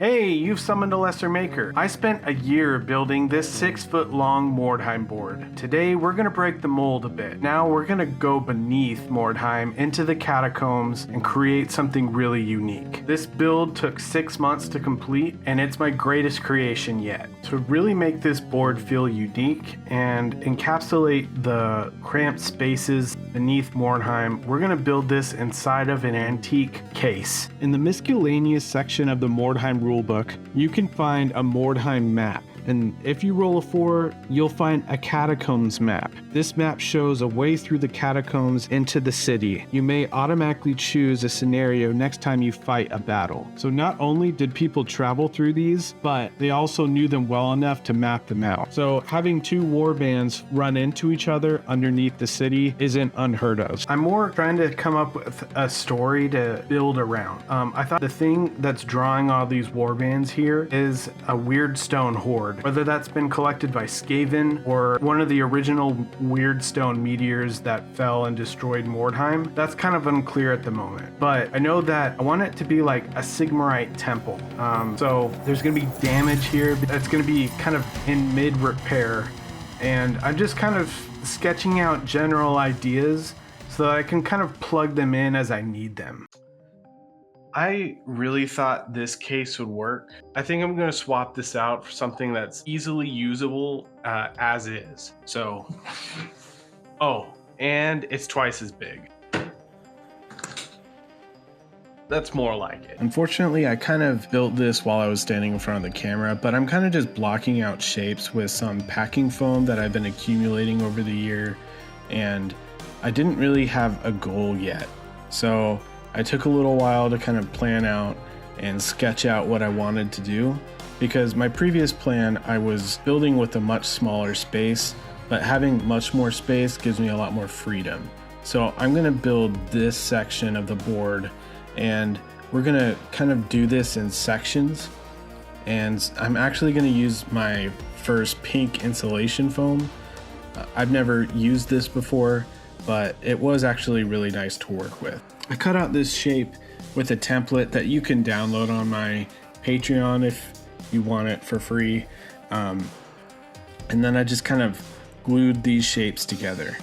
Hey, you've summoned a lesser maker. I spent a year building this 6-foot long Mordheim board. Today we're gonna break the mold a bit. Now we're gonna go beneath Mordheim into the Catacombs and create something really unique. This build took 6 months to complete and it's my greatest creation yet. To really make this board feel unique and encapsulate the cramped spaces beneath Mordheim, we're gonna build this inside of an antique case. In the miscellaneous section of the Mordheim rulebook, you can find a Mordheim map. And if you roll a 4, you'll find a Catacombs map. This map shows a way through the catacombs into the city. You may automatically choose a scenario next time you fight a battle. So not only did people travel through these, but they also knew them well enough to map them out. So having 2 war bands run into each other underneath the city isn't unheard of. I'm more trying to come up with a story to build around. I thought the thing that's drawing all these war bands here is a weird stone horde. Whether that's been collected by Skaven or one of the original weird stone meteors that fell and destroyed Mordheim, that's kind of unclear at the moment. But I know that I want it to be like a Sigmarite temple. So there's going to be damage here. It's going to be kind of in mid-repair. And I'm just kind of sketching out general ideas so that I can kind of plug them in as I need them. I really thought this case would work. I think I'm going to swap this out for something that's easily usable as is. So, oh, and it's twice as big. That's more like it. Unfortunately, I kind of built this while I was standing in front of the camera, but I'm kind of just blocking out shapes with some packing foam that I've been accumulating over the year, and I didn't really have a goal yet. So I took a little while to kind of plan out and sketch out what I wanted to do, because my previous plan, I was building with a much smaller space, but having much more space gives me a lot more freedom. So I'm going to build this section of the board, and we're going to kind of do this in sections. And I'm actually going to use my first pink insulation foam. I've never used this before, but it was actually really nice to work with. I cut out this shape with a template that you can download on my Patreon if you want it for free. And then I just kind of glued these shapes together.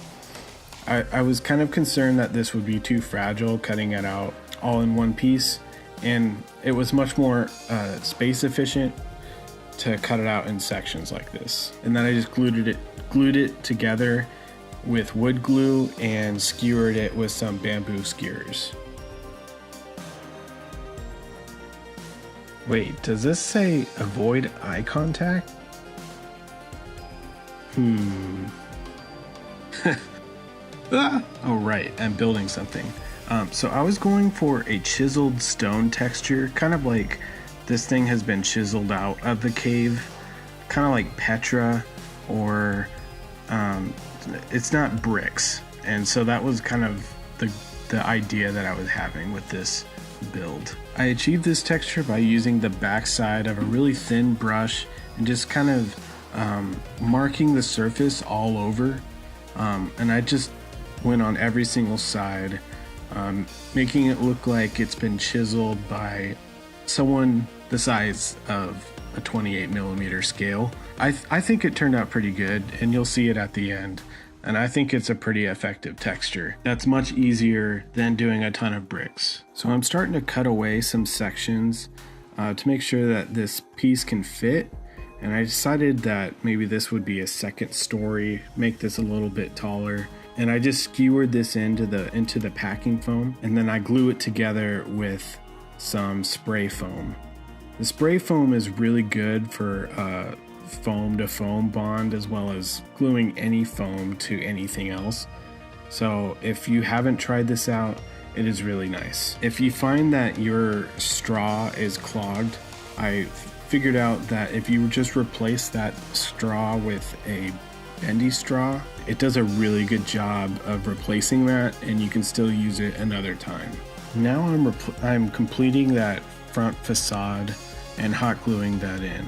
I was kind of concerned that this would be too fragile, cutting it out all in one piece. And it was much more space efficient to cut it out in sections like this. And then I just glued it together with wood glue and skewered it with some bamboo skewers. Wait, does this say avoid eye contact? Oh right, I'm building something. So I was going for a chiseled stone texture, kind of like this thing has been chiseled out of the cave, kind of like Petra, or it's not bricks. And so that was kind of the idea that I was having with this build. I achieved this texture by using the backside of a really thin brush and just kind of marking the surface all over. And I just went on every single side, making it look like it's been chiseled by someone the size of a 28mm scale. I think it turned out pretty good, and you'll see it at the end. And I think it's a pretty effective texture. That's much easier than doing a ton of bricks. So I'm starting to cut away some sections to make sure that this piece can fit. And I decided that maybe this would be a second story, make this a little bit taller. And I just skewered this into the packing foam, and then I glue it together with some spray foam. The spray foam is really good for foam to foam bond, as well as gluing any foam to anything else. So if you haven't tried this out, it is really nice. If you find that your straw is clogged, I figured out that if you just replace that straw with a bendy straw, it does a really good job of replacing that, and you can still use it another time. Now I'm completing that front facade and hot gluing that in.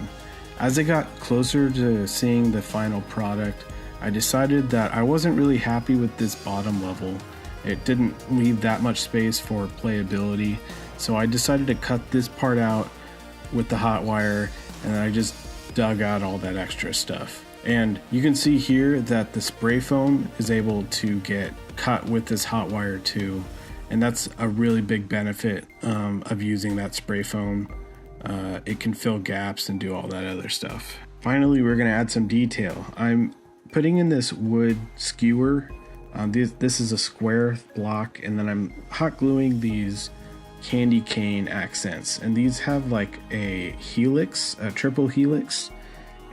As I got closer to seeing the final product, I decided that I wasn't really happy with this bottom level. It didn't leave that much space for playability, so I decided to cut this part out with the hot wire, and I just dug out all that extra stuff. And you can see here that the spray foam is able to get cut with this hot wire too. And that's a really big benefit of using that spray foam. It can fill gaps and do all that other stuff. Finally, we're gonna add some detail. I'm putting in this wood skewer. This is a square block, and then I'm hot gluing these candy cane accents. And these have like a helix, a triple helix.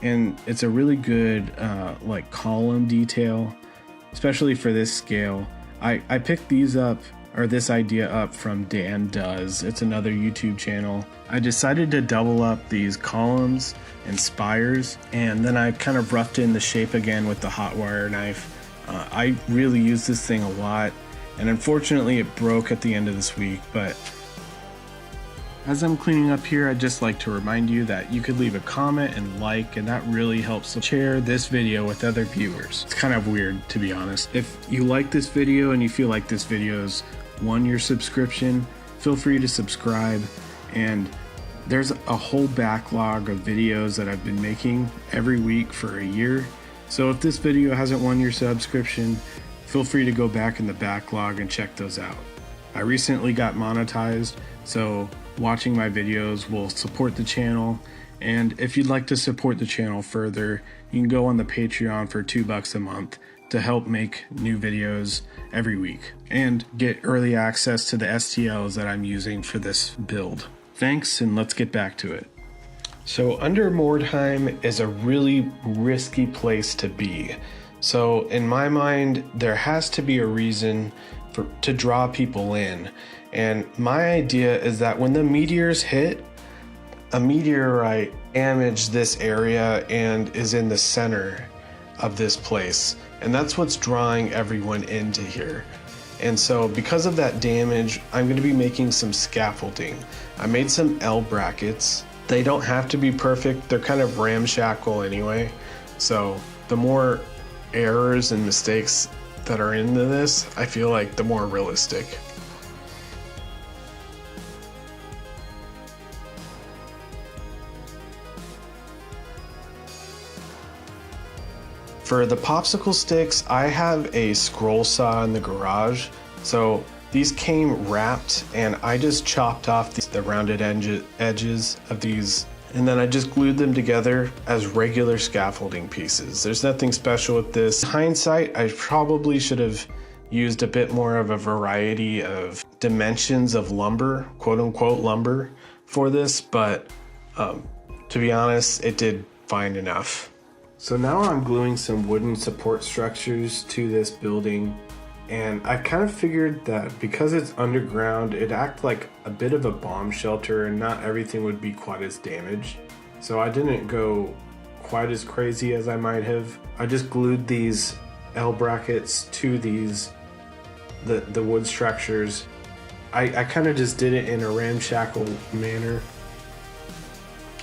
And it's a really good like column detail, especially for this scale. I picked these up, or this idea up, from Dan Does. It's another YouTube channel. I decided to double up these columns and spires, and then I kind of roughed in the shape again with the hot wire knife. I really use this thing a lot, and unfortunately it broke at the end of this week, but as I'm cleaning up here, I'd just like to remind you that you could leave a comment and like, and that really helps share this video with other viewers. It's kind of weird, to be honest. If you like this video and you feel like this video's won your subscription, feel free to subscribe. And there's a whole backlog of videos that I've been making every week for a year. So if this video hasn't won your subscription, feel free to go back in the backlog and check those out. I recently got monetized, so watching my videos will support the channel. And if you'd like to support the channel further, you can go on the Patreon for $2 a month to help make new videos every week and get early access to the STLs that I'm using for this build. Thanks, and let's get back to it. So under Mordheim is a really risky place to be. So in my mind, there has to be a reason to draw people in. And my idea is that when the meteors hit, a meteorite damaged this area and is in the center of this place. And that's what's drawing everyone into here. And so because of that damage, I'm going to be making some scaffolding. I made some L brackets. They don't have to be perfect. They're kind of ramshackle anyway. So the more errors and mistakes that are into this, I feel like the more realistic. For the popsicle sticks, I have a scroll saw in the garage. So these came wrapped, and I just chopped off the rounded edges of these, and then I just glued them together as regular scaffolding pieces. There's nothing special with this. In hindsight, I probably should have used a bit more of a variety of dimensions of lumber, quote unquote lumber, for this, but to be honest, it did fine enough. So now I'm gluing some wooden support structures to this building, and I kind of figured that because it's underground, it'd act like a bit of a bomb shelter and not everything would be quite as damaged. So I didn't go quite as crazy as I might have. I just glued these L brackets to the wood structures. I kind of just did it in a ramshackle manner,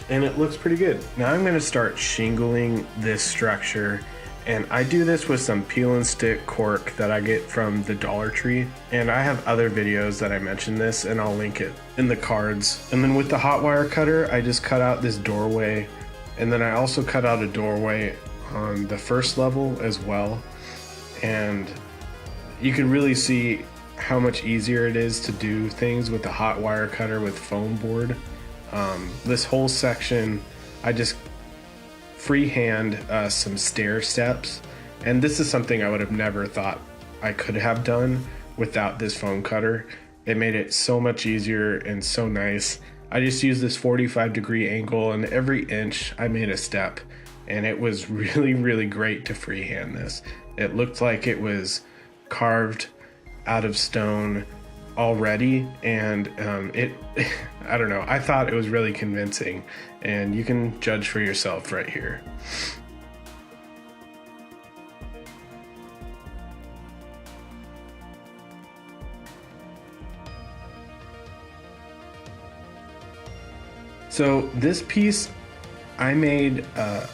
and it looks pretty good. Now I'm gonna start shingling this structure, and I do this with some peel and stick cork that I get from the Dollar Tree. And I have other videos that I mention this, and I'll link it in the cards. And then with the hot wire cutter, I just cut out this doorway, and then I also cut out a doorway on the first level as well. And you can really see how much easier it is to do things with the hot wire cutter with foam board. This whole section, I just freehand some stair steps, and this is something I would have never thought I could have done without this foam cutter. It made it so much easier and so nice. I just used this 45-degree angle, and every inch I made a step, and it was really, really great to freehand this. It looked like it was carved out of stone already, and I don't know, I thought it was really convincing, and you can judge for yourself right here. So this piece I made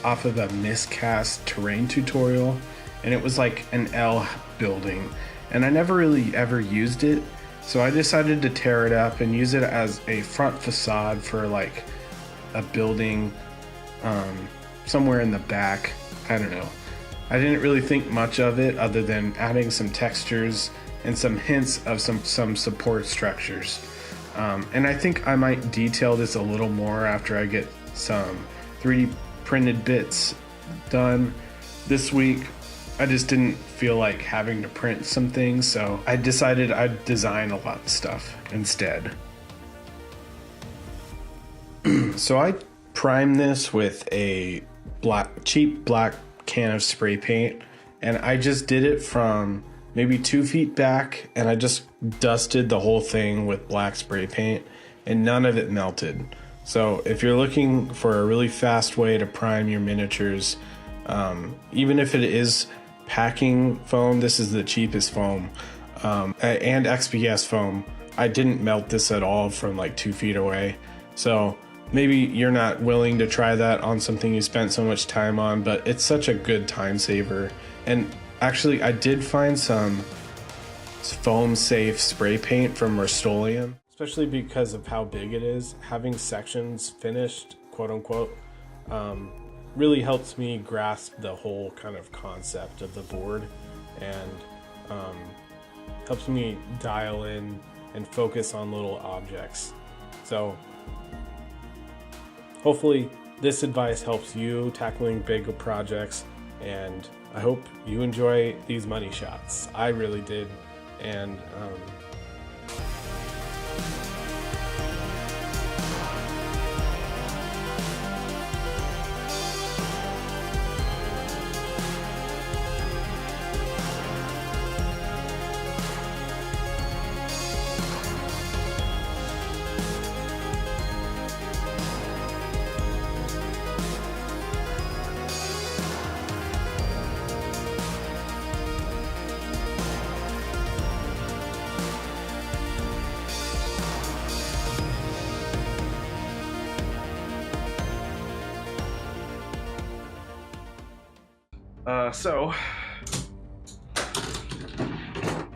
off of a miscast terrain tutorial, and it was like an L building, and I never really ever used it. So I decided to tear it up and use it as a front facade for like a building somewhere in the back. I don't know. I didn't really think much of it other than adding some textures and some hints of some support structures. And I think I might detail this a little more after I get some 3D printed bits done this week. I just didn't feel like having to print some things, so I decided I'd design a lot of stuff instead. So I primed this with a cheap black can of spray paint, and I just did it from maybe 2 feet back, and I just dusted the whole thing with black spray paint, and none of it melted. So if you're looking for a really fast way to prime your miniatures, even if it is packing foam, this is the cheapest foam, and XPS foam. I didn't melt this at all from like 2 feet away. So maybe you're not willing to try that on something you spent so much time on, but it's such a good time saver. And actually, I did find some foam safe spray paint from Rust-Oleum, especially because of how big it is. Having sections finished, quote unquote, really helps me grasp the whole kind of concept of the board, and helps me dial in and focus on little objects. So hopefully this advice helps you tackling bigger projects, and I hope you enjoy these money shots. I really did. And so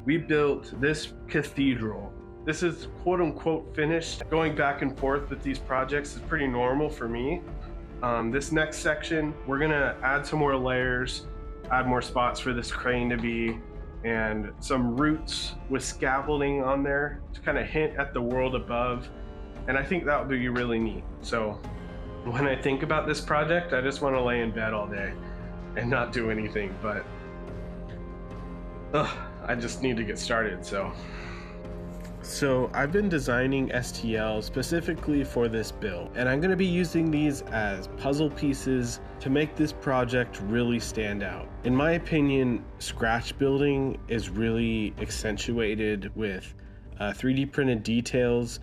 we built this cathedral. This is quote unquote finished. Going back and forth with these projects is pretty normal for me. This next section, we're gonna add some more layers, add more spots for this crane to be, and some roots with scaffolding on there to kind of hint at the world above. And I think that would be really neat. So when I think about this project, I just want to lay in bed all day and not do anything, but I just need to get started. So I've been designing STL specifically for this build, and I'm going to be using these as puzzle pieces to make this project really stand out. In my opinion, scratch building is really accentuated with 3D printed details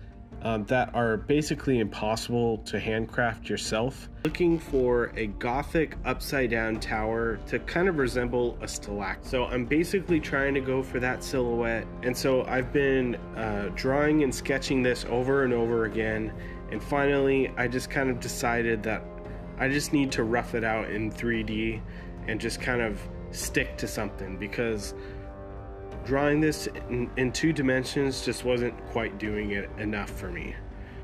that are basically impossible to handcraft yourself. Looking for a Gothic upside down tower to kind of resemble a stalactite. So I'm basically trying to go for that silhouette. And so I've been drawing and sketching this over and over again. And finally, I just kind of decided that I just need to rough it out in 3D and just kind of stick to something, because drawing this in 2 dimensions just wasn't quite doing it enough for me.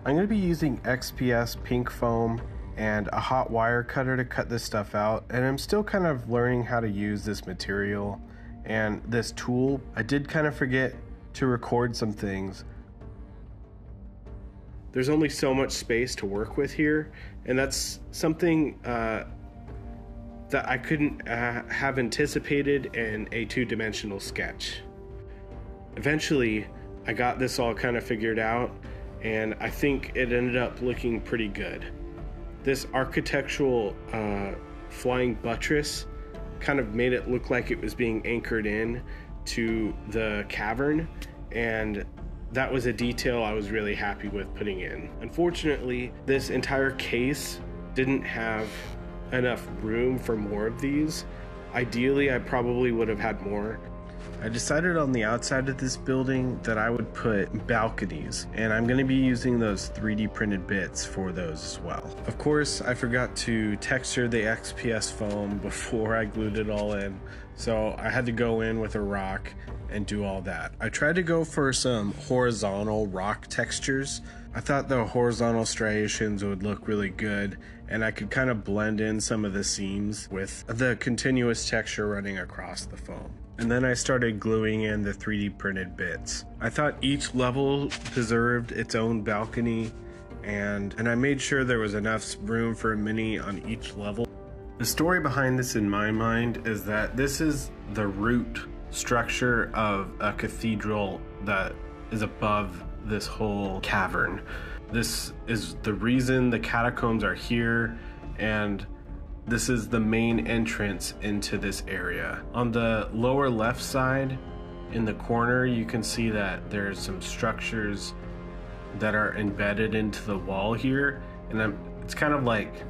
I'm going to be using XPS pink foam and a hot wire cutter to cut this stuff out, and I'm still kind of learning how to use this material and this tool. I did kind of forget to record some things. There's only so much space to work with here, and that's something that I couldn't have anticipated in a 2-dimensional sketch. Eventually, I got this all kind of figured out, and I think it ended up looking pretty good. This architectural flying buttress kind of made it look like it was being anchored in to the cavern, and that was a detail I was really happy with putting in. Unfortunately, this entire case didn't have enough room for more of these. Ideally, I probably would have had more. I decided on the outside of this building that I would put balconies, and I'm going to be using those 3D printed bits for those as well. Of course, I forgot to texture the XPS foam before I glued it all in, so I had to go in with a rock and do all that. I tried to go for some horizontal rock textures, I thought the horizontal striations would look really good, and I could kind of blend in some of the seams with the continuous texture running across the foam. And then I started gluing in the 3D printed bits. I thought each level deserved its own balcony, and I made sure there was enough room for a mini on each level. The story behind this in my mind is that this is the root structure of a cathedral that is above this whole cavern. This is the reason the catacombs are here, and this is the main entrance into this area. On the lower left side in the corner, you can see that there's some structures that are embedded into the wall here, and it's kind of like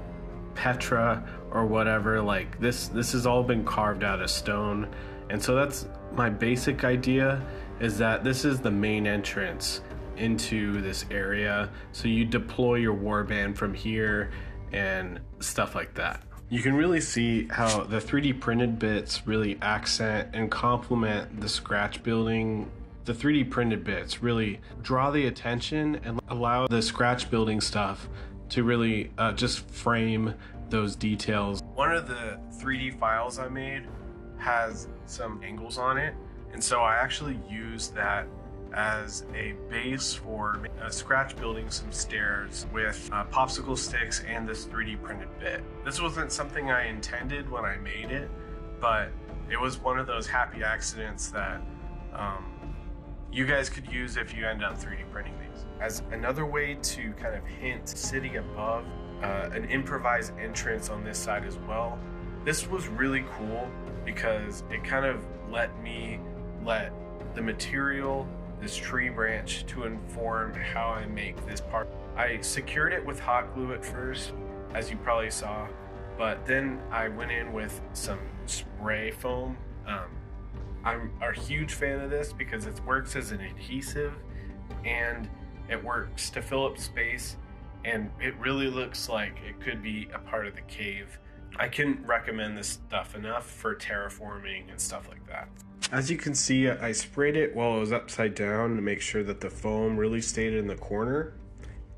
Petra or whatever. Like this has all been carved out of stone, and so that's my basic idea, is that this is the main entrance into this area. So you deploy your warband from here and stuff like that. You can really see how the 3D printed bits really accent and complement the scratch building. The 3D printed bits really draw the attention and allow the scratch building stuff to really just frame those details. One of the 3D files I made has some angles on it, and so I actually used that as a base for scratch building some stairs with popsicle sticks and this 3D printed bit. This wasn't something I intended when I made it, but it was one of those happy accidents that you guys could use if you end up 3D printing these. As another way to kind of hint sitting above an improvised entrance on this side as well, this was really cool because it kind of let the material, this tree branch, to inform how I make this part. I secured it with hot glue at first, as you probably saw, but then I went in with some spray foam. I'm a huge fan of this because it works as an adhesive and it works to fill up space, and it really looks like it could be a part of the cave. I couldn't recommend this stuff enough for terraforming and stuff like that. As you can see, I sprayed it while it was upside down to make sure that the foam really stayed in the corner,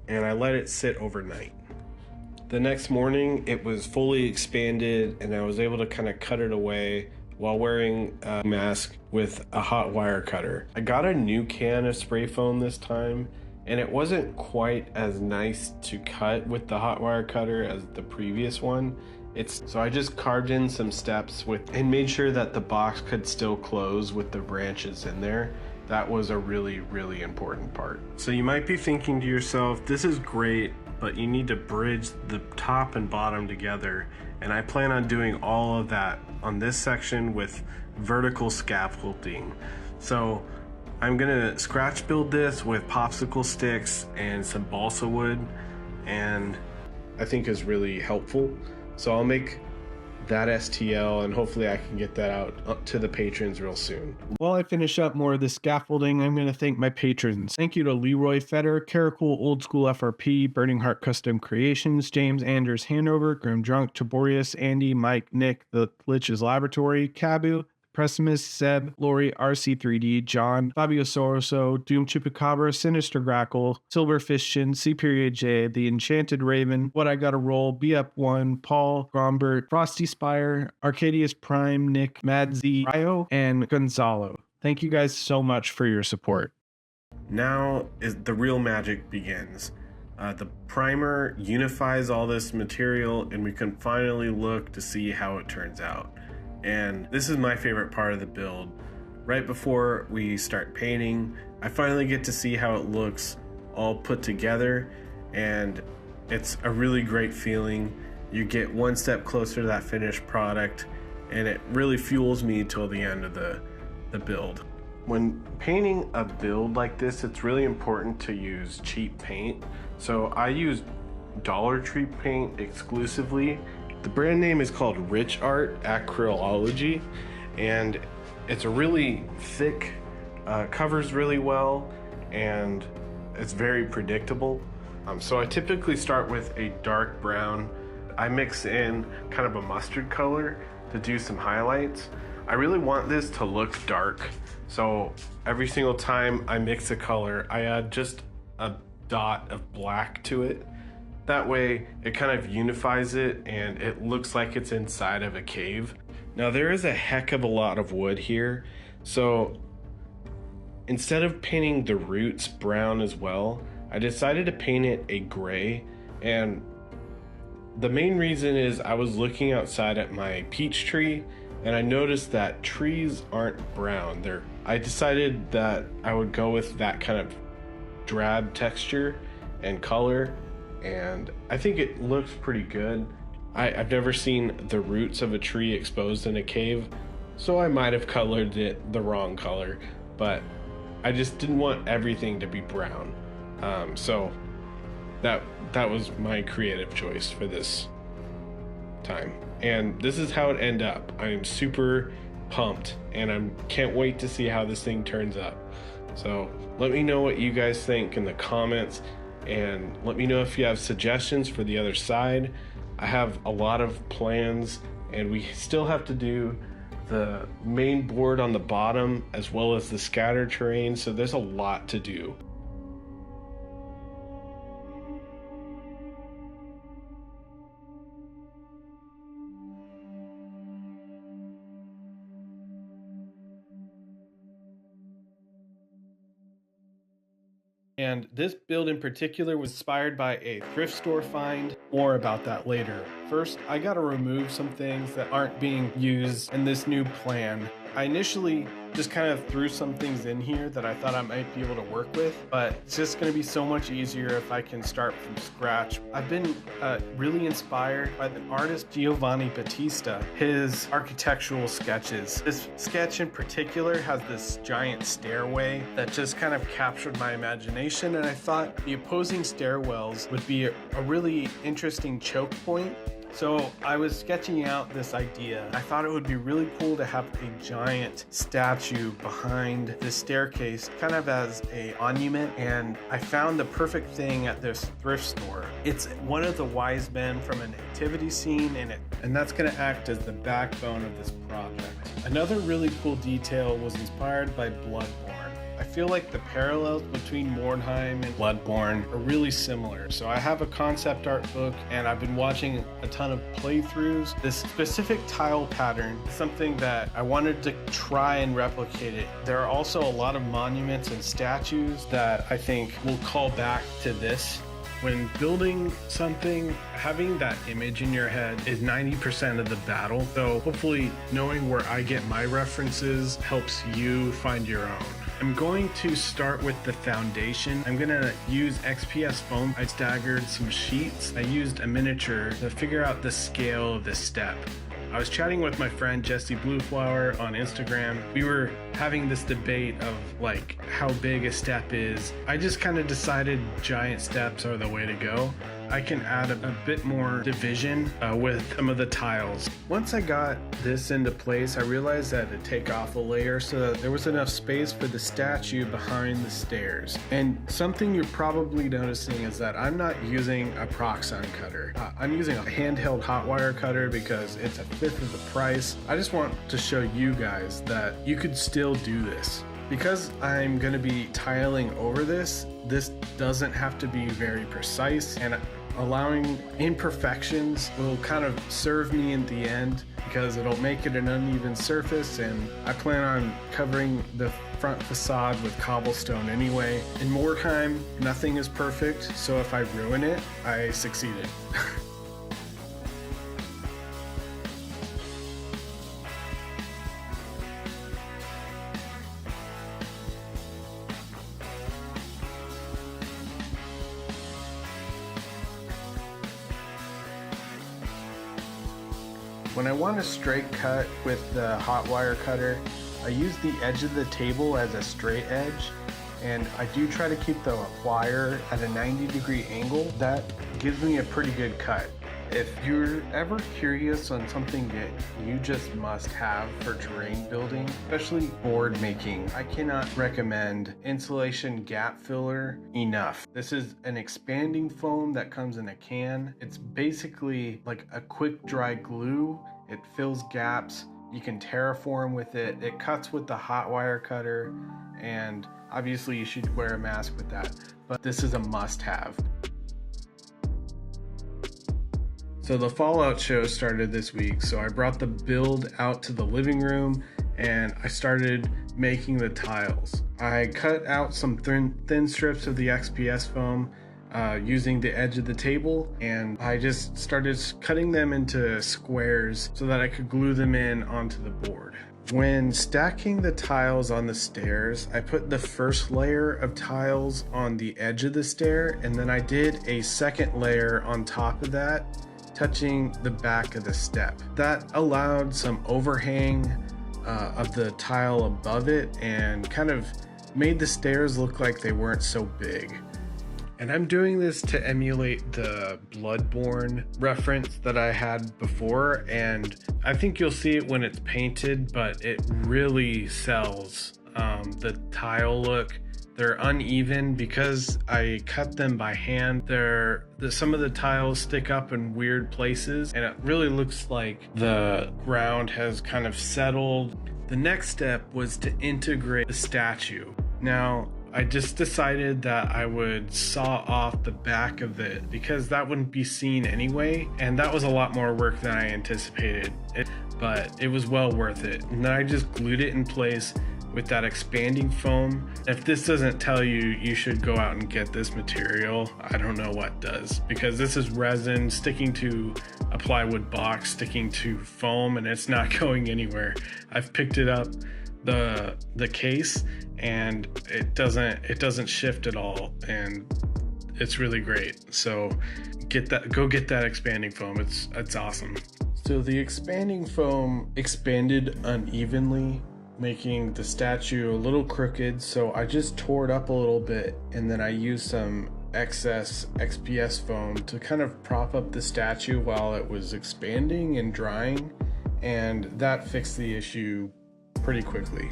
and I let it sit overnight. The next morning it was fully expanded, and I was able to kind of cut it away while wearing a mask with a hot wire cutter. I got a new can of spray foam this time, and it wasn't quite as nice to cut with the hot wire cutter as the previous one. So I just carved in some steps and made sure that the box could still close with the branches in there. That was a really, really important part. So you might be thinking to yourself, this is great, but you need to bridge the top and bottom together. And I plan on doing all of that on this section with vertical scaffolding. So I'm gonna scratch build this with popsicle sticks and some balsa wood, and I think is really helpful. So I'll make that STL, and hopefully I can get that out to the patrons real soon. While I finish up more of the scaffolding, I'm going to thank my patrons. Thank you to Leroy Fetter, Caracol Old School FRP, Burning Heart Custom Creations, James Anders Hanover, Grim Drunk, Tiborius, Andy, Mike, Nick, The Lich's Laboratory, Cabu, Pressimus, Seb, Lori, RC3D, John, Fabio Soroso, Doom Chupacabra, Sinister Grackle, Silver Fishchin, C Period J, The Enchanted Raven, What I Gotta Roll, Be Up One, Paul, Grombert, Frosty Spire, Arcadius Prime, Nick, Mad Z, Ryo, and Gonzalo. Thank you guys so much for your support. Now the real magic begins. The primer unifies all this material, and we can finally look to see how it turns out. And this is my favorite part of the build. Right before we start painting, I finally get to see how it looks all put together, and it's a really great feeling. You get one step closer to that finished product, and it really fuels me till the end of the build. When painting a build like this, it's really important to use cheap paint. So I use Dollar Tree paint exclusively. The brand name is called Rich Art Acrylology, and it's a really thick, covers really well, and it's very predictable. So I typically start with a dark brown. I mix in kind of a mustard color to do some highlights. I really want this to look dark, so every single time I mix a color, I add just a dot of black to it. That way it kind of unifies it and it looks like it's inside of a cave. Now there is a heck of a lot of wood here, so instead of painting the roots brown as well, I decided to paint it a gray. And the main reason is I was looking outside at my peach tree and I noticed that trees aren't brown. I decided that I would go with that kind of drab texture and color, and I think it looks pretty good. I've never seen the roots of a tree exposed in a cave, so I might have colored it the wrong color, but I just didn't want everything to be brown. So that was my creative choice for this time. And this is how it ended up. I'm super pumped and I can't wait to see how this thing turns up. So let me know what you guys think in the comments, and let me know if you have suggestions for the other side. I have a lot of plans, and we still have to do the main board on the bottom as well as the scatter terrain, so there's a lot to do. And this build in particular was inspired by a thrift store find. More about that later. First, I gotta remove some things that aren't being used in this new plan. I initially just kind of threw some things in here that I thought I might be able to work with, but it's just going to be so much easier if I can start from scratch. I've been really inspired by the artist Giovanni Battista, his architectural sketches. This sketch in particular has this giant stairway that just kind of captured my imagination, and I thought the opposing stairwells would be a really interesting choke point. So I was sketching out this idea. I thought it would be really cool to have a giant statue behind this staircase, kind of as a monument, and I found the perfect thing at this thrift store. It's one of the wise men from a nativity scene in it, and that's going to act as the backbone of this project. Another really cool detail was inspired by Bloodborne. I feel like the parallels between Mordheim and Bloodborne are really similar. So I have a concept art book and I've been watching a ton of playthroughs. This specific tile pattern is something that I wanted to try and replicate it. There are also a lot of monuments and statues that I think will call back to this. When building something, having that image in your head is 90% of the battle. So hopefully knowing where I get my references helps you find your own. I'm going to start with the foundation. I'm gonna use XPS foam. I staggered some sheets. I used a miniature to figure out the scale of this step. I was chatting with my friend Jesse Blueflower on Instagram. We were having this debate of like how big a step is. I just kind of decided giant steps are the way to go. I can add a bit more division with some of the tiles. Once I got this into place, I realized I had to take off a layer so that there was enough space for the statue behind the stairs. And something you're probably noticing is that I'm not using a Proxxon cutter. I'm using a handheld hot wire cutter because it's a fifth of the price. I just want to show you guys that you could still do this. Because I'm going to be tiling over this doesn't have to be very precise, and allowing imperfections will kind of serve me in the end because it'll make it an uneven surface, and I plan on covering the front facade with cobblestone anyway. In Mordheim, nothing is perfect, so if I ruin it, I succeeded. When I want a straight cut with the hot wire cutter, I use the edge of the table as a straight edge, and I do try to keep the wire at a 90-degree angle. That gives me a pretty good cut. If you're ever curious on something that you just must have for terrain building, especially board making, I cannot recommend insulation gap filler enough. This is an expanding foam that comes in a can. It's basically like a quick dry glue. It fills gaps. You can terraform with it. It cuts with the hot wire cutter, and obviously you should wear a mask with that. but this is a must-have. So the Fallout show started this week, so I brought the build out to the living room and I started making the tiles. I cut out some thin strips of the XPS foam using the edge of the table, and I just started cutting them into squares so that I could glue them in onto the board. When stacking the tiles on the stairs, I put the first layer of tiles on the edge of the stair, and then I did a second layer on top of that, touching the back of the step. That allowed some overhang of the tile above it and kind of made the stairs look like they weren't so big. And I'm doing this to emulate the Bloodborne reference that I had before, and I think you'll see it when it's painted, but it really sells the tile look. They're uneven because I cut them by hand. Some of the tiles stick up in weird places, and it really looks like the ground has kind of settled. The next step was to integrate the statue. Now, I just decided that I would saw off the back of it because that wouldn't be seen anyway, and that was a lot more work than I anticipated, but it was well worth it. And then I just glued it in place with that expanding foam. If this doesn't tell you you should go out and get this material, I don't know what does, because this is resin sticking to a plywood box, sticking to foam, and it's not going anywhere. I've picked it up the case and it doesn't shift at all, and it's really great. So go get that expanding foam. It's awesome. So the expanding foam expanded unevenly, making the statue a little crooked, so I just tore it up a little bit, and then I used some excess XPS foam to kind of prop up the statue while it was expanding and drying, and that fixed the issue pretty quickly.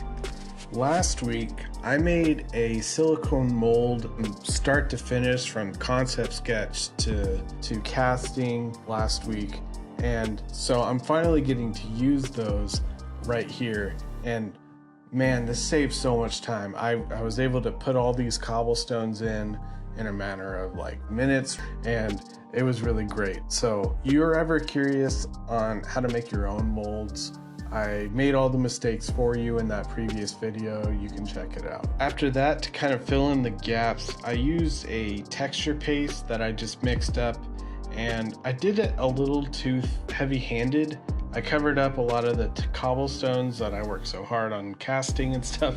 Last week, I made a silicone mold start to finish from concept sketch to casting last week, and so I'm finally getting to use those right here. And man, this saves so much time. I was able to put all these cobblestones in a matter of like minutes, and it was really great. So if you're ever curious on how to make your own molds, I made all the mistakes for you in that previous video. You can check it out. After that, to kind of fill in the gaps, I used a texture paste that I just mixed up, and I did it a little too heavy-handed. I covered up a lot of the cobblestones that I worked so hard on casting and stuff,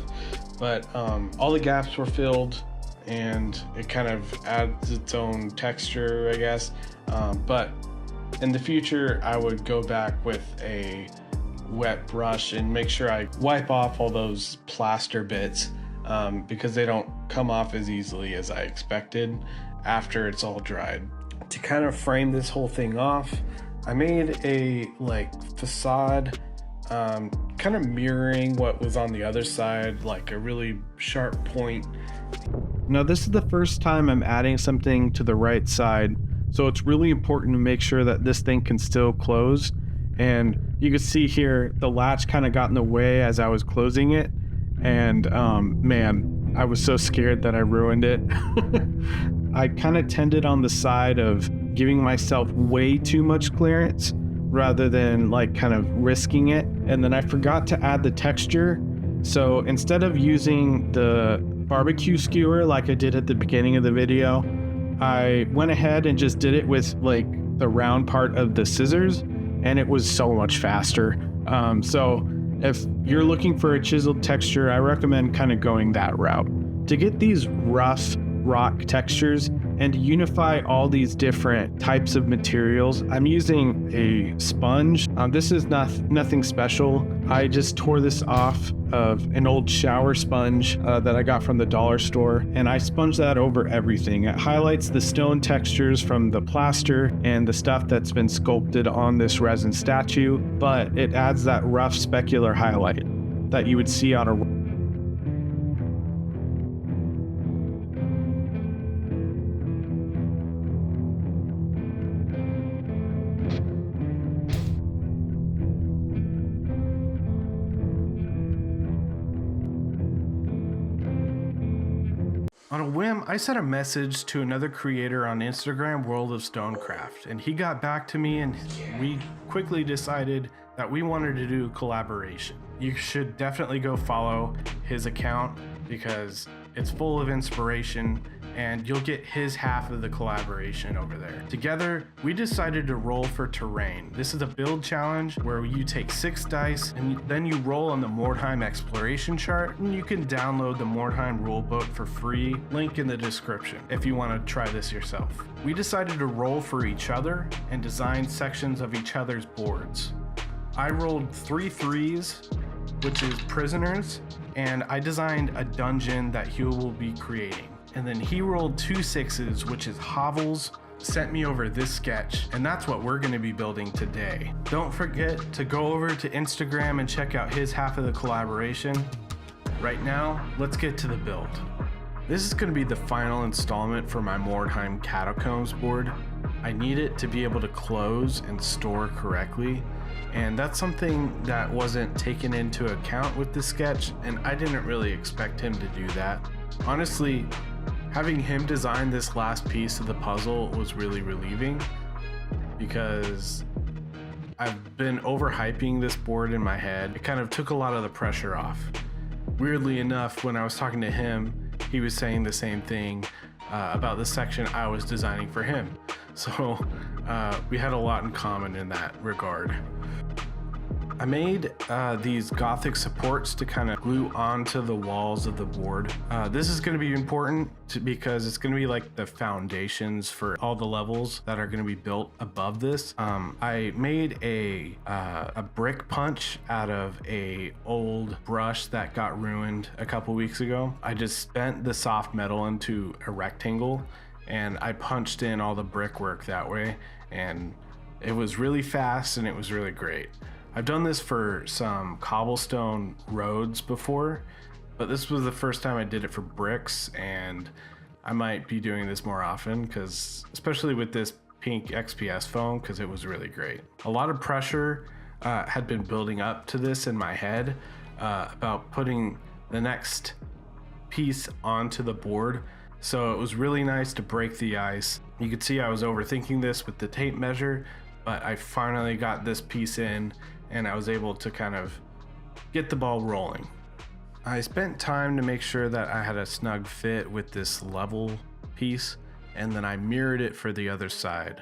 but all the gaps were filled, and it kind of adds its own texture, I guess. But in the future, I would go back with a wet brush and make sure I wipe off all those plaster bits because they don't come off as easily as I expected after it's all dried. To kind of frame this whole thing off, I made a facade kind of mirroring what was on the other side, like a really sharp point. Now this is the first time I'm adding something to the right side, so it's really important to make sure that this thing can still close. And you can see here the latch kind of got in the way as I was closing it, and man, I was so scared that I ruined it. I kind of tended on the side of giving myself way too much clearance rather than kind of risking it, and then I forgot to add the texture. So instead of using the barbecue skewer like I did at the beginning of the video, I went ahead and just did it with the round part of the scissors, and it was so much faster. So if you're looking for a chiseled texture, I recommend kind of going that route. To get these rough rock textures and to unify all these different types of materials, I'm using a sponge. This is nothing special. I just tore this off of an old shower sponge that I got from the dollar store, and I sponged that over everything. It highlights the stone textures from the plaster and the stuff that's been sculpted on this resin statue, but it adds that rough specular highlight that you would see on a On a whim, I sent a message to another creator on Instagram, World of Stonecraft, and he got back to me, and we quickly decided that we wanted to do a collaboration. You should definitely go follow his account because it's full of inspiration and you'll get his half of the collaboration over there. Together, we decided to roll for terrain. This is a build challenge where you take 6 dice and then you roll on the Mordheim exploration chart, and you can download the Mordheim rulebook for free, link in the description if you want to try this yourself. We decided to roll for each other and design sections of each other's boards. I rolled 3 threes, which is prisoners, and I designed a dungeon that he will be creating. And then he rolled 2 sixes, which is hovels, sent me over this sketch, and that's what we're gonna be building today. Don't forget to go over to Instagram and check out his half of the collaboration. Right now, let's get to the build. This is gonna be the final installment for my Mordheim Catacombs board. I need it to be able to close and store correctly, and that's something that wasn't taken into account with this sketch, and I didn't really expect him to do that. Honestly, having him design this last piece of the puzzle was really relieving because I've been overhyping this board in my head. It kind of took a lot of the pressure off. Weirdly enough, when I was talking to him, he was saying the same thing about the section I was designing for him. So we had a lot in common in that regard. I made these Gothic supports to kind of glue onto the walls of the board. This is going to be important because it's going to be like the foundations for all the levels that are going to be built above this. I made a brick punch out of a old brush that got ruined a couple weeks ago. I just bent the soft metal into a rectangle and I punched in all the brickwork that way, and it was really fast and it was really great. I've done this for some cobblestone roads before, but this was the first time I did it for bricks, and I might be doing this more often, because especially with this pink XPS foam, because it was really great. A lot of pressure had been building up to this in my head about putting the next piece onto the board, so it was really nice to break the ice. You could see I was overthinking this with the tape measure, but I finally got this piece in and I was able to kind of get the ball rolling. I spent time to make sure that I had a snug fit with this level piece, and then I mirrored it for the other side.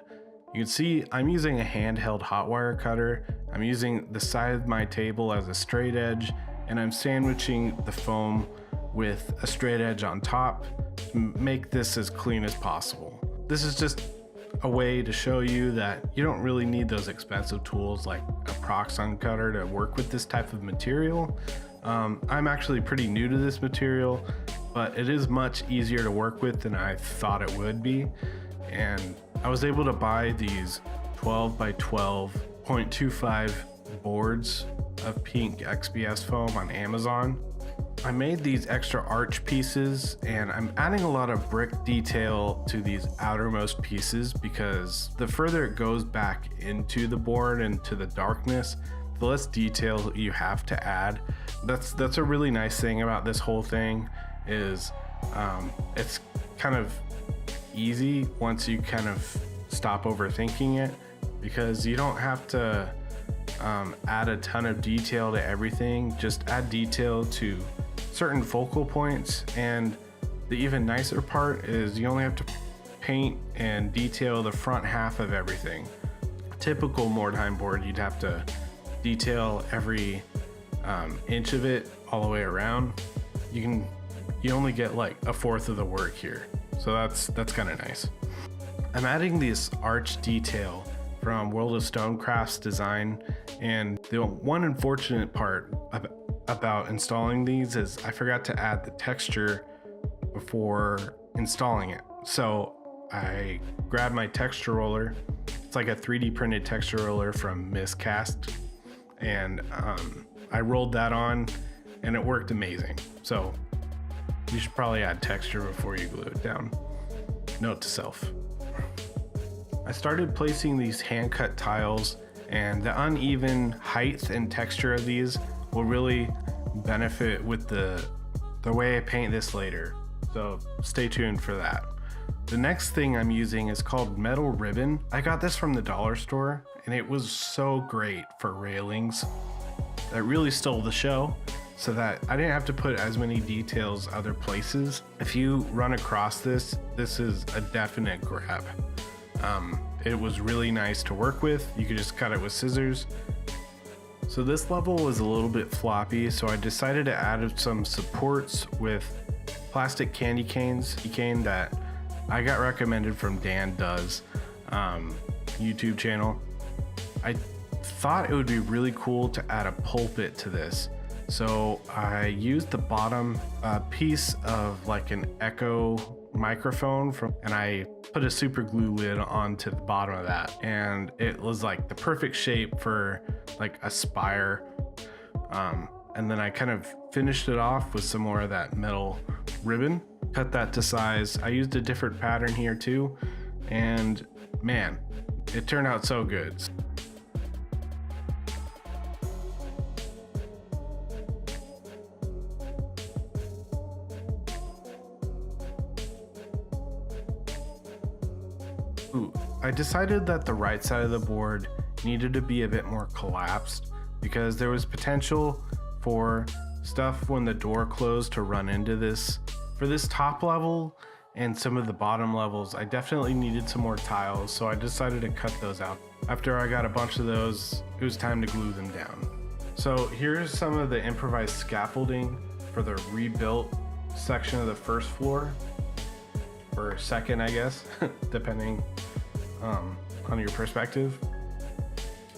You can see I'm using a handheld hot wire cutter. I'm using the side of my table as a straight edge, and I'm sandwiching the foam with a straight edge on top to make this as clean as possible. This is just a way to show you that you don't really need those expensive tools like a Proxxon cutter to work with this type of material. I'm actually pretty new to this material, but it is much easier to work with than I thought it would be. And I was able to buy these 12 by 12.25 boards of pink XPS foam on Amazon. I made these extra arch pieces, and I'm adding a lot of brick detail to these outermost pieces because the further it goes back into the board and to the darkness, the less detail you have to add. That's a really nice thing about this whole thing is it's kind of easy once you kind of stop overthinking it, because you don't have to add a ton of detail to everything. Just add detail to certain focal points, and the even nicer part is you only have to paint and detail the front half of everything. Typical Mordheim board, you'd have to detail every inch of it all the way around. You only get like a fourth of the work here, so that's kind of nice. I'm adding this arch detail from World of Stonecraft's design, and the one unfortunate part about installing these is I forgot to add the texture before installing it. So I grabbed my texture roller. It's like a 3D printed texture roller from Miscast, and I rolled that on and it worked amazing. So you should probably add texture before you glue it down. Note to self. I started placing these hand cut tiles, and the uneven height and texture of these will really benefit with the way I paint this later. So stay tuned for that. The next thing I'm using is called metal ribbon. I got this from the dollar store and it was so great for railings. That really stole the show so that I didn't have to put as many details other places. If you run across this is a definite grab. It was really nice to work with. You could just cut it with scissors. So this level was a little bit floppy, so I decided to add some supports with plastic candy canes. Cane that I got recommended from Dan Does YouTube channel. I thought it would be really cool to add a pulpit to this. So I used the bottom piece of like an Echo microphone and I put a super glue lid onto the bottom of that, and it was like the perfect shape for like a spire. And then I kind of finished it off with some more of that metal ribbon, cut that to size. I used a different pattern here too, and man, it turned out so good. I decided that the right side of the board needed to be a bit more collapsed because there was potential for stuff when the door closed to run into this. For this top level and some of the bottom levels, I definitely needed some more tiles, so I decided to cut those out. After I got a bunch of those, it was time to glue them down. So here's some of the improvised scaffolding for the rebuilt section of the first floor, or second, I guess, depending on your perspective.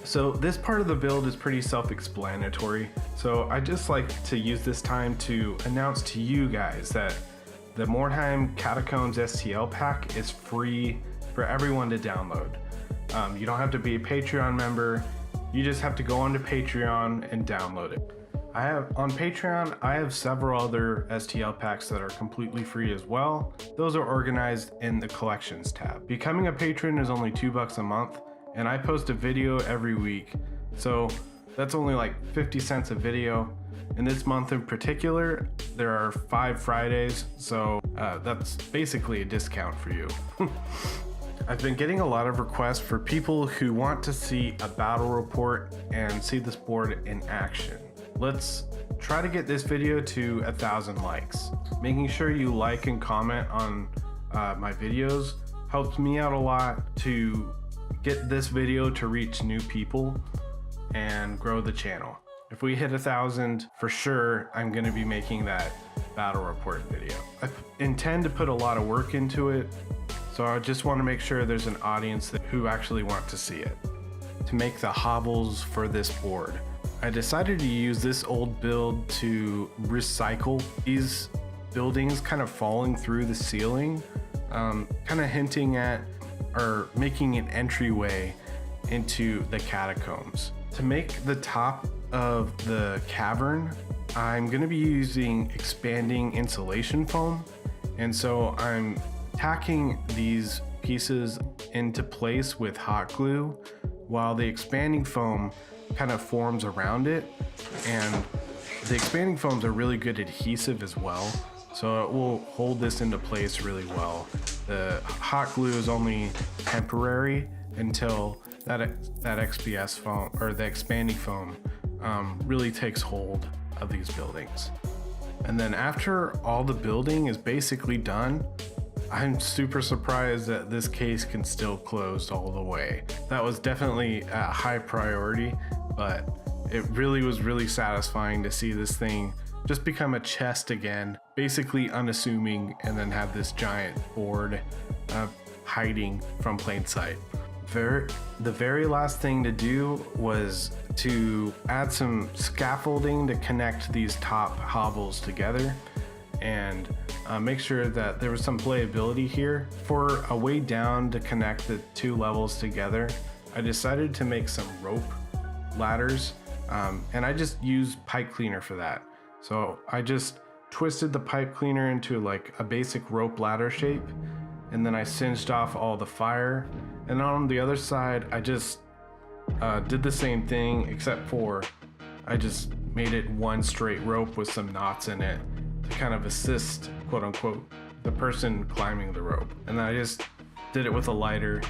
So this part of the build is pretty self-explanatory. So I just like to use this time to announce to you guys that the Mordheim Catacombs STL pack is free for everyone to download. You don't have to be a Patreon member. You just have to go onto Patreon and download it. On Patreon, I have several other STL packs that are completely free as well. Those are organized in the collections tab. Becoming a patron is only $2 a month, and I post a video every week. So that's only like 50 cents a video. In this month in particular, there are 5 Fridays, so that's basically a discount for you. I've been getting a lot of requests for people who want to see a battle report and see this board in action. Let's try to get this video to 1,000 likes. Making sure you like and comment on my videos helps me out a lot to get this video to reach new people and grow the channel. If we hit 1,000, for sure, I'm gonna be making that battle report video. I intend to put a lot of work into it, so I just wanna make sure there's an audience who actually want to see it. To make the hobbles for this board, I decided to use this old build to recycle these buildings kind of falling through the ceiling, kind of hinting at or making an entryway into the catacombs. To make the top of the cavern, I'm going to be using expanding insulation foam, and so I'm tacking these pieces into place with hot glue while the expanding foam kind of forms around it. And the expanding foams are really good adhesive as well, so it will hold this into place really well. The hot glue is only temporary until that XPS foam or the expanding foam really takes hold of these buildings. And then after all the building is basically done, I'm super surprised that this case can still close all the way. That was definitely a high priority, but it really was really satisfying to see this thing just become a chest again, basically unassuming, and then have this giant board hiding from plain sight. The very last thing to do was to add some scaffolding to connect these top hobbles together and make sure that there was some playability here. For a way down to connect the 2 levels together, I decided to make some rope ladders, and I just used pipe cleaner for that. So I just twisted the pipe cleaner into like a basic rope ladder shape, and then I singed off all the fire. And on the other side, I just did the same thing, except for I just made it one straight rope with some knots in it to kind of assist, quote unquote, the person climbing the rope. And I just did it with a lighter.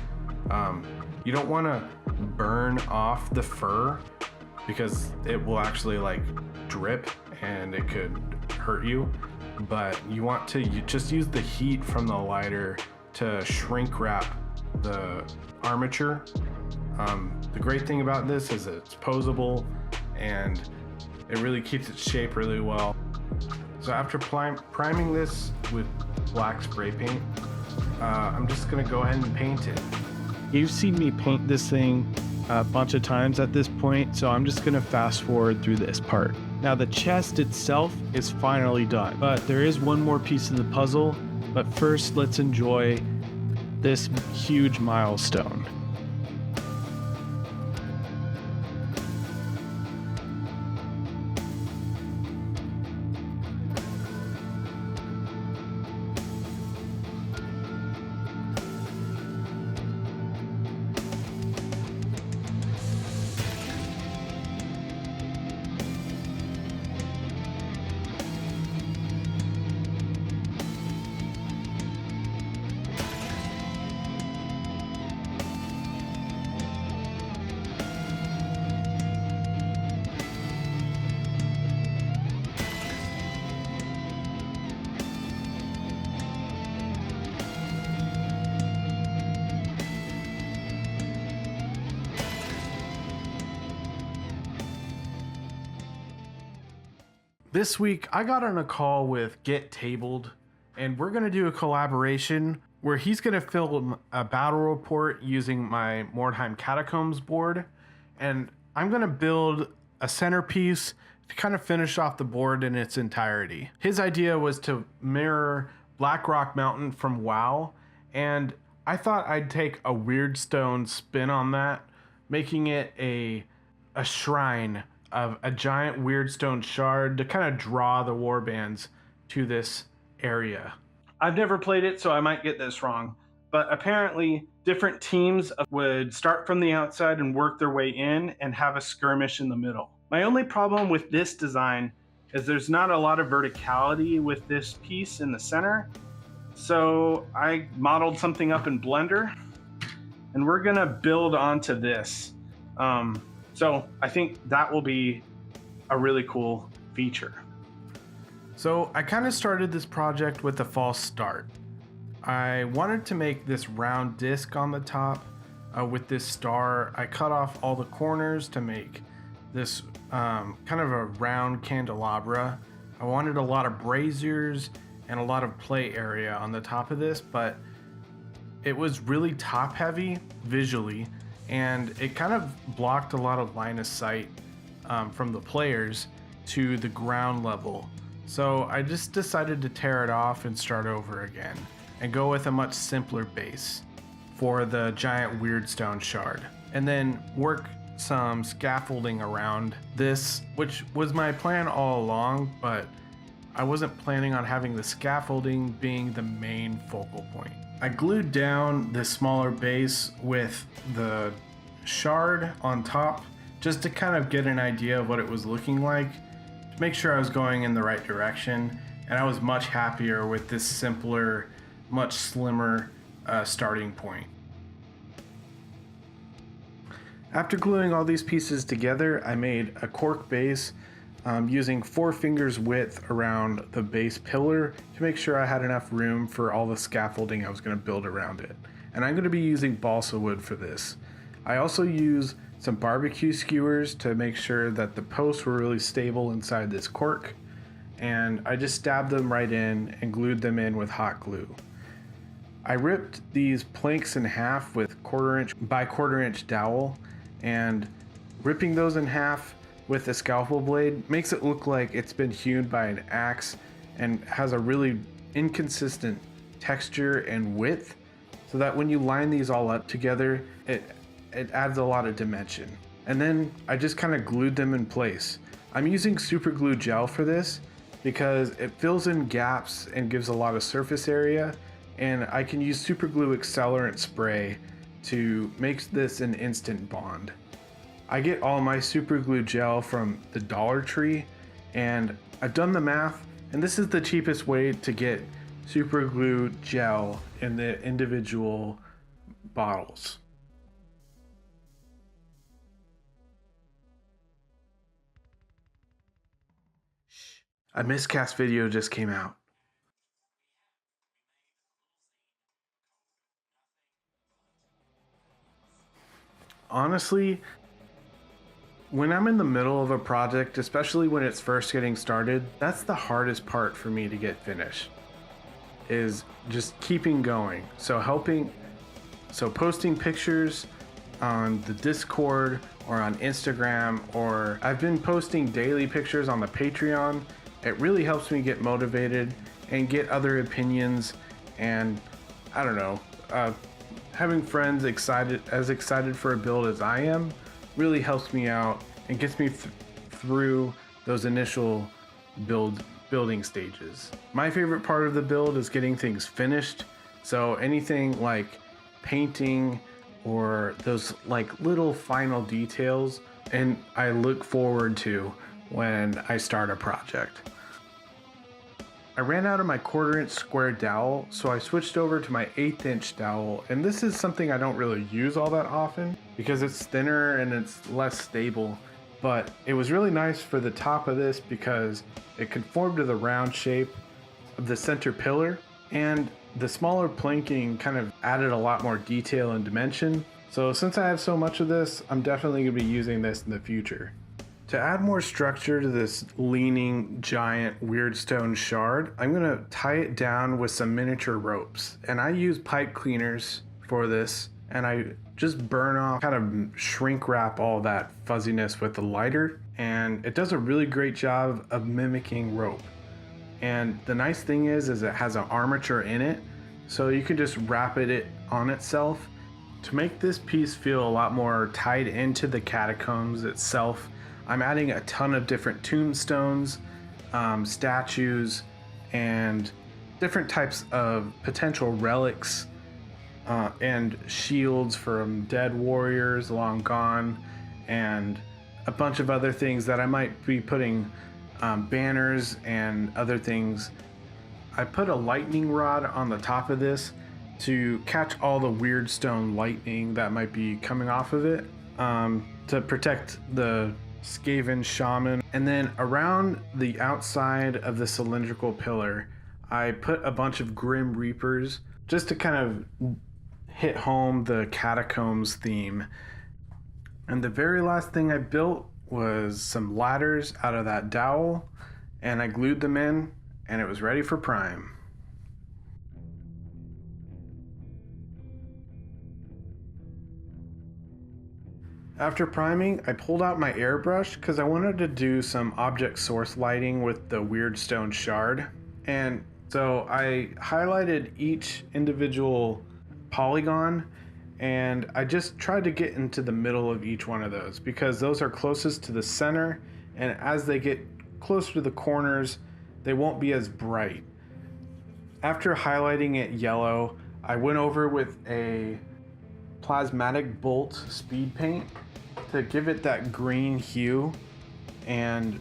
You don't want to burn off the fur because it will actually like drip and it could hurt you. But you want to just use the heat from the lighter to shrink wrap the armature. The great thing about this is it's posable and it really keeps its shape really well. So after priming this with black spray paint, I'm just gonna go ahead and paint it. You've seen me paint this thing a bunch of times at this point, so I'm just gonna fast forward through this part. Now the chest itself is finally done, but there is one more piece of the puzzle. But first, let's enjoy this huge milestone. This week, I got on a call with Get Tabled, and we're going to do a collaboration where he's going to film a battle report using my Mordheim Catacombs board, and I'm going to build a centerpiece to kind of finish off the board in its entirety. His idea was to mirror Black Rock Mountain from WoW, and I thought I'd take a weird stone spin on that, making it a shrine of a giant weird stone shard to kind of draw the warbands to this area. I've never played it, so I might get this wrong, but apparently different teams would start from the outside and work their way in and have a skirmish in the middle. My only problem with this design is there's not a lot of verticality with this piece in the center, so I modeled something up in Blender, and we're gonna build onto this. So I think that will be a really cool feature. So I kind of started this project with a false start. I wanted to make this round disc on the top with this star. I cut off all the corners to make this kind of a round candelabra. I wanted a lot of braziers and a lot of play area on the top of this, but it was really top heavy visually, and it kind of blocked a lot of line of sight from the players to the ground level. So I just decided to tear it off and start over again and go with a much simpler base for the giant weird stone shard, and then work some scaffolding around this, which was my plan all along, but I wasn't planning on having the scaffolding being the main focal point. I glued down this smaller base with the shard on top just to kind of get an idea of what it was looking like, to make sure I was going in the right direction, and I was much happier with this simpler, much slimmer starting point. After gluing all these pieces together, I made a cork base using 4 fingers width around the base pillar to make sure I had enough room for all the scaffolding I was going to build around it. And I'm going to be using balsa wood for this. I also use some barbecue skewers to make sure that the posts were really stable inside this cork. And I just stabbed them right in and glued them in with hot glue. I ripped these planks in half with 1/4 inch by 1/4 inch dowel, and ripping those in half with a scalpel blade makes it look like it's been hewn by an axe and has a really inconsistent texture and width, so that when you line these all up together, it adds a lot of dimension. And then I just kind of glued them in place. I'm using super glue gel for this because it fills in gaps and gives a lot of surface area, and I can use super glue accelerant spray to make this an instant bond. I get all my super glue gel from the Dollar Tree, and I've done the math, and this is the cheapest way to get super glue gel in the individual bottles. A miscast video just came out. Honestly, when I'm in the middle of a project, especially when it's first getting started, that's the hardest part for me to get finished, is just keeping going. So posting pictures on the Discord or on Instagram, or I've been posting daily pictures on the Patreon. It really helps me get motivated and get other opinions, and I don't know, having friends excited for a build as I am really helps me out and gets me through those initial building stages. My favorite part of the build is getting things finished. So anything like painting or those like little final details, and I look forward to when I start a project. I ran out of my 1/4-inch square dowel, so I switched over to my 1/8-inch dowel, and this is something I don't really use all that often because it's thinner and it's less stable, but it was really nice for the top of this because it conformed to the round shape of the center pillar, and the smaller planking kind of added a lot more detail and dimension. So since I have so much of this, I'm definitely going to be using this in the future. To add more structure to this leaning giant weird stone shard, I'm going to tie it down with some miniature ropes. And I use pipe cleaners for this, and I just burn off, kind of shrink wrap all that fuzziness with the lighter, and it does a really great job of mimicking rope. And the nice thing is it has an armature in it, so you can just wrap it on itself to make this piece feel a lot more tied into the catacombs itself. I'm adding a ton of different tombstones, statues, and different types of potential relics and shields from dead warriors long gone, and a bunch of other things that I might be putting banners and other things. I put a lightning rod on the top of this to catch all the weird stone lightning that might be coming off of it, to protect the Skaven shaman. And then around the outside of the cylindrical pillar, I put a bunch of Grim Reapers just to kind of hit home the Catacombs theme. And the very last thing I built was some ladders out of that dowel, and I glued them in, and it was ready for prime. After priming, I pulled out my airbrush because I wanted to do some object source lighting with the weird stone shard. And so I highlighted each individual polygon, and I just tried to get into the middle of each one of those because those are closest to the center, and as they get closer to the corners, they won't be as bright. After highlighting it yellow, I went over with a plasmatic bolt speed paint to give it that green hue, and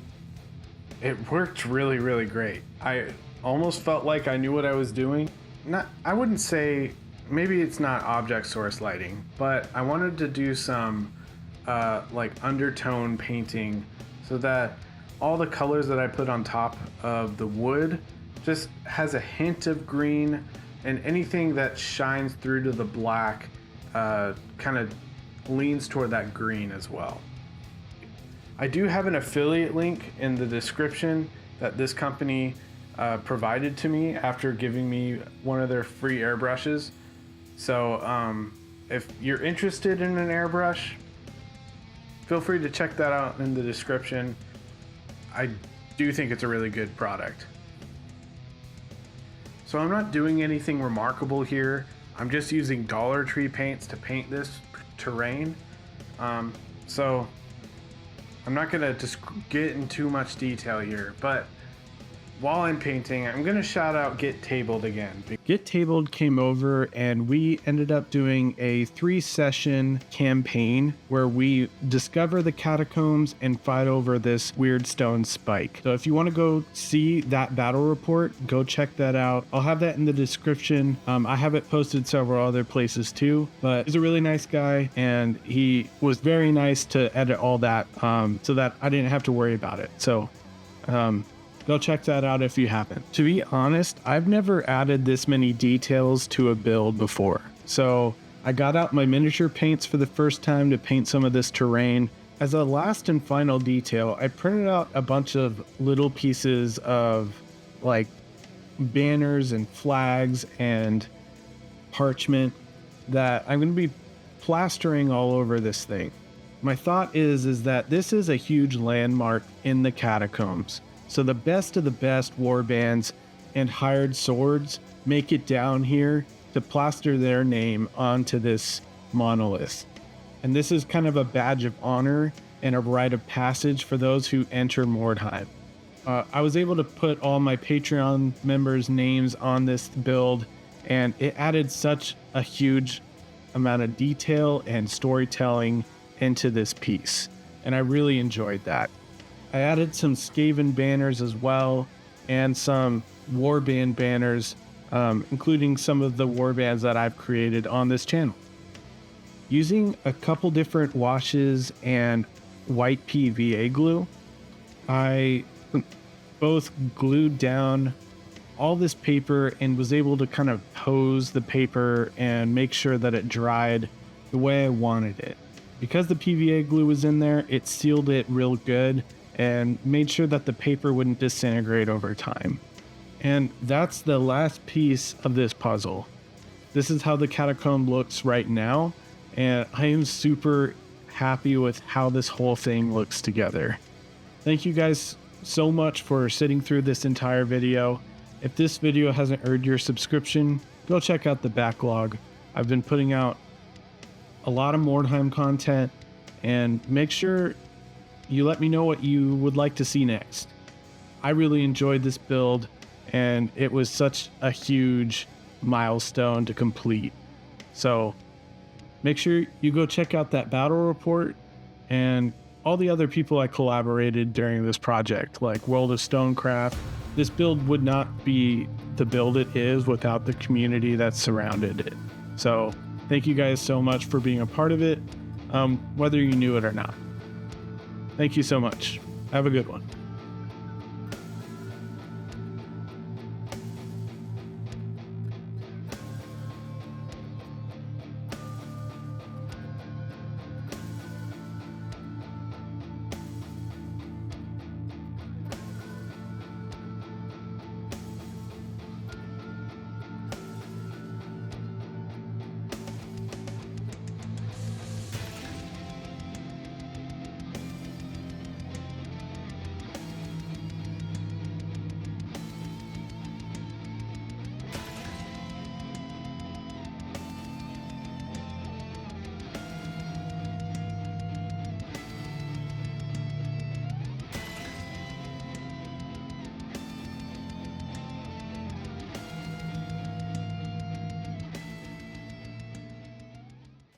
it worked really, really great. I almost felt like I knew what I was doing. I wouldn't say, maybe it's not object source lighting, but I wanted to do some like undertone painting so that all the colors that I put on top of the wood just has a hint of green, and anything that shines through to the black kind of leans toward that green as well. I do have an affiliate link in the description that this company provided to me after giving me one of their free airbrushes. So if you're interested in an airbrush, feel free to check that out in the description. I do think it's a really good product. So I'm not doing anything remarkable here. I'm just using Dollar Tree paints to paint this terrain. So I'm not gonna just get in too much detail here, but while I'm painting, I'm going to shout out Get Tabled again. Get Tabled came over and we ended up doing a 3-session campaign where we discover the catacombs and fight over this weird stone spike. So if you want to go see that battle report, go check that out. I'll have that in the description. I have it posted several other places too, but he's a really nice guy and he was very nice to edit all that so that I didn't have to worry about it. So go check that out if you haven't. To be honest, I've never added this many details to a build before. So I got out my miniature paints for the first time to paint some of this terrain. As a last and final detail, I printed out a bunch of little pieces of like banners and flags and parchment that I'm going to be plastering all over this thing. My thought is that this is a huge landmark in the catacombs. So the best of the best warbands and hired swords make it down here to plaster their name onto this monolith. And this is kind of a badge of honor and a rite of passage for those who enter Mordheim. I was able to put all my Patreon members' names on this build, and it added such a huge amount of detail and storytelling into this piece. And I really enjoyed that. I added some Skaven banners as well, and some warband banners, including some of the warbands that I've created on this channel. Using a couple different washes and white PVA glue, I both glued down all this paper and was able to kind of pose the paper and make sure that it dried the way I wanted it. Because the PVA glue was in there, it sealed it real good and made sure that the paper wouldn't disintegrate over time. And that's the last piece of this puzzle. This is how the catacomb looks right now, and I am super happy with how this whole thing looks together. Thank you guys so much for sitting through this entire video. If this video hasn't earned your subscription, go check out the backlog. I've been putting out a lot of Mordheim content, and make sure you let me know what you would like to see next. I really enjoyed this build, and it was such a huge milestone to complete. So make sure you go check out that battle report and all the other people I collaborated during this project, like World of Stonecraft. This build would not be the build it is without the community that surrounded it. So thank you guys so much for being a part of it, whether you knew it or not. Thank you so much. Have a good one.